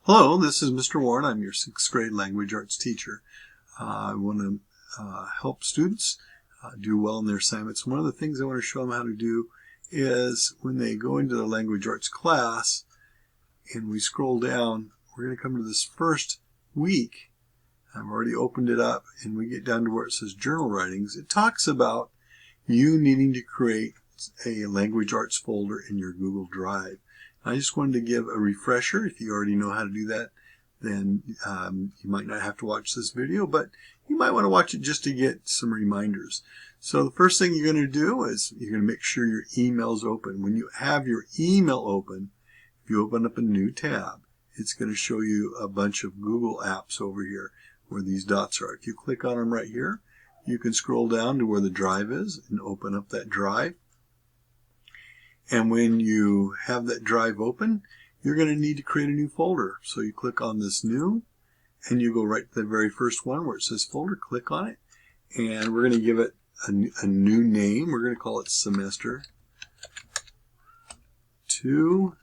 Hello, this is Mr. Warren. I'm your 6th grade language arts teacher. I want to help students do well in their assignments. One of the things I want to show them how to do is when they go into the language arts class and we scroll down, we're going to come to this first week. I've already opened it up and we get down to where it says journal writings. It talks about you needing to create a language arts folder in your Google Drive. I just wanted to give a refresher. If you already know how to do that, then you might not have to watch this video, but you might want to watch it just to get some reminders. So the first thing you're going to do is you're going to make sure your email is open. When you have your email open, if you open up a new tab, it's going to show you a bunch of Google apps over here where these dots are. If you click on them right here, you can scroll down to where the drive is and open up that drive. And when you have that drive open, you're going to need to create a new folder. So you click on this new, and you go right to the very first one where it says folder. Click on it, and we're going to give it a new name. We're going to call it Semester 2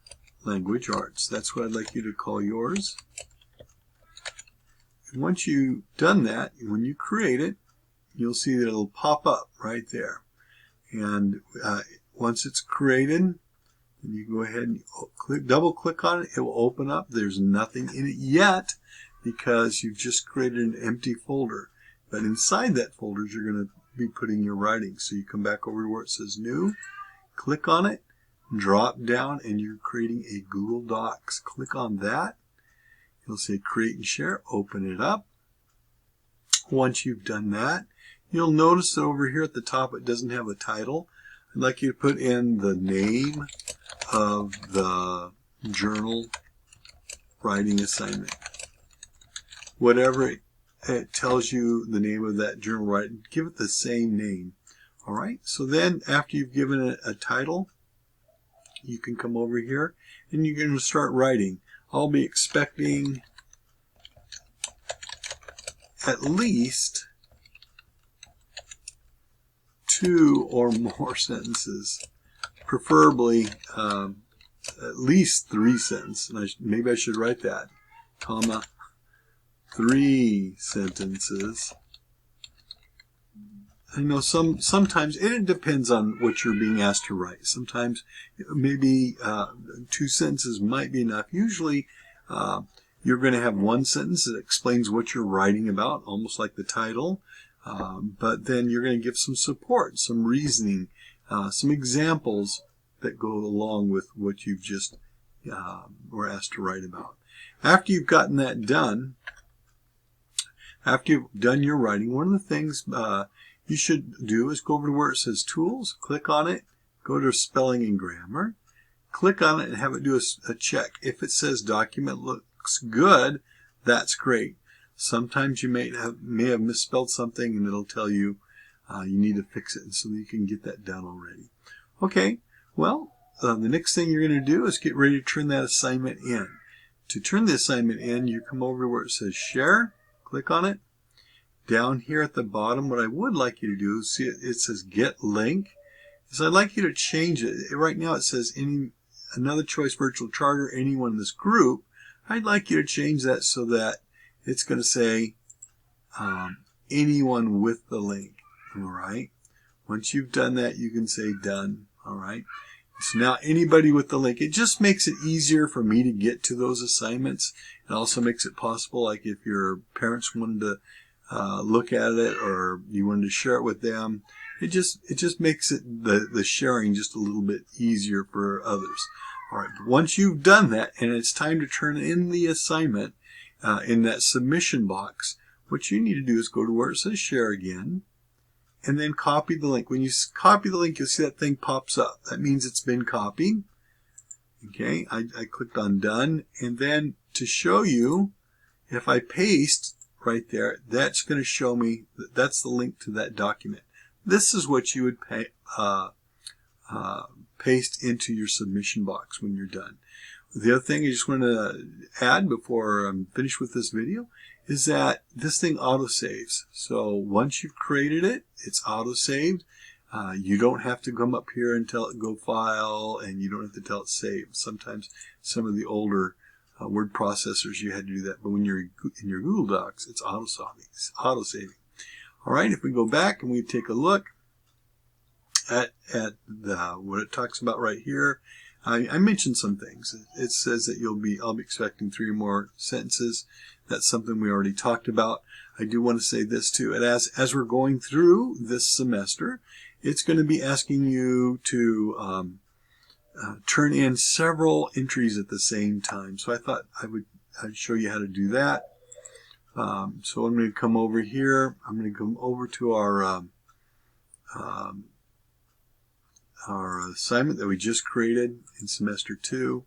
Language Arts. That's what I'd like you to call yours. And once you've done that, when you create it, you'll see that it'll pop up right there. And once it's created, then you go ahead and double click on it. It will open up. There's nothing in it yet because you've just created an empty folder. But inside that folder, you're going to be putting your writing. So you come back over to where it says new, click on it, drop down, and you're creating a Google Docs. Click on that. You'll say create and share. Open it up. Once you've done that, you'll notice that over here at the top it doesn't have a title. I'd like you to put in the name of the journal writing assignment. Whatever it tells you the name of that journal writing, give it the same name. All right, so then after you've given it a title, you can come over here and you're going to start writing. I'll be expecting at least 2 or more sentences, preferably at least 3 sentences. And maybe I should write that, comma, 3 sentences. I know sometimes it depends on what you're being asked to write. Sometimes maybe 2 sentences might be enough. Usually you're going to have 1 sentence that explains what you're writing about, almost like the title. But then you're going to give some support, some reasoning, some examples that go along with what you've just were asked to write about. After you've gotten that done, after you've done your writing, one of the things you should do is go over to where it says Tools, click on it, go to Spelling and Grammar, click on it and have it do a check. If it says Document looks good, that's great. Sometimes you may have misspelled something and it'll tell you you need to fix it, and so you can get that done already. Okay, well, the next thing you're going to do is get ready to turn that assignment in. To turn the assignment in, you come over to where it says Share, click on it. Down here at the bottom, what I would like you to do is see it says Get Link. I'd like you to change it. Right now it says another choice virtual charter, anyone in this group. I'd like you to change that so that it's going to say anyone with the link. All right. Once you've done that, you can say done. All right. So now anybody with the link, it just makes it easier for me to get to those assignments. It also makes it possible, like if your parents wanted to look at it or you wanted to share it with them, it just makes it the sharing just a little bit easier for others. All right. But once you've done that and it's time to turn in the assignment, in that submission box, what you need to do is go to where it says Share again, and then copy the link. When you copy the link, you'll see that thing pops up. That means it's been copied. Okay, I clicked on Done, and then to show you, if I paste right there, that's going to show me that that's the link to that document. This is what you would paste into your submission box when you're done. The other thing I just want to add before I'm finished with this video is that this thing autosaves. So once you've created it, it's autosaved. You don't have to come up here and tell it go file, and you don't have to tell it save. Sometimes some of the older word processors, you had to do that. But when you're in your Google Docs, it's auto-saving. All right, if we go back and we take a look at what it talks about right here, I mentioned some things. It says that I'll be expecting 3 more sentences. That's something we already talked about. I do want to say this too. As we're going through this semester, it's going to be asking you to turn in several entries at the same time. So I thought I'd show you how to do that. So I'm going to come over here. I'm going to come over to our assignment that we just created in semester 2.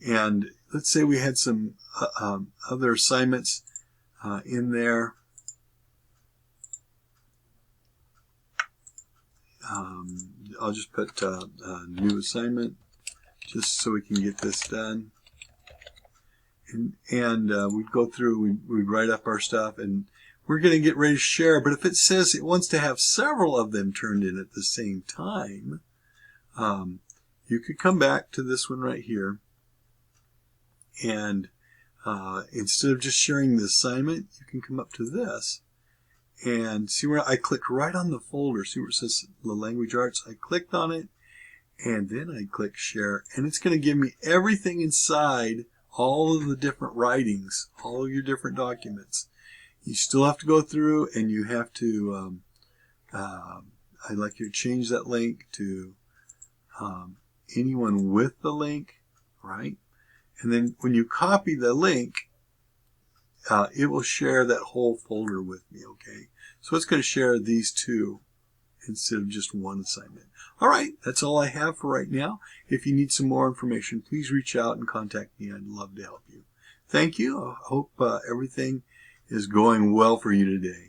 And let's say we had some other assignments in there. I'll just put new assignment just so we can get this done. And we'd go through, we'd write up our stuff, and we're going to get ready to share. But if it says it wants to have several of them turned in at the same time, you could come back to this one right here. And instead of just sharing the assignment, you can come up to this. And see where I click right on the folder. See where it says the language arts? I clicked on it, and then I click share. And it's going to give me everything inside all of the different writings, all of your different documents. You still have to go through, and you have to, I'd like you to change that link to anyone with the link, right? And then when you copy the link, it will share that whole folder with me, okay? So it's going to share these 2 instead of just one assignment. All right, that's all I have for right now. If you need some more information, please reach out and contact me. I'd love to help you. Thank you. I hope everything is going well for you today.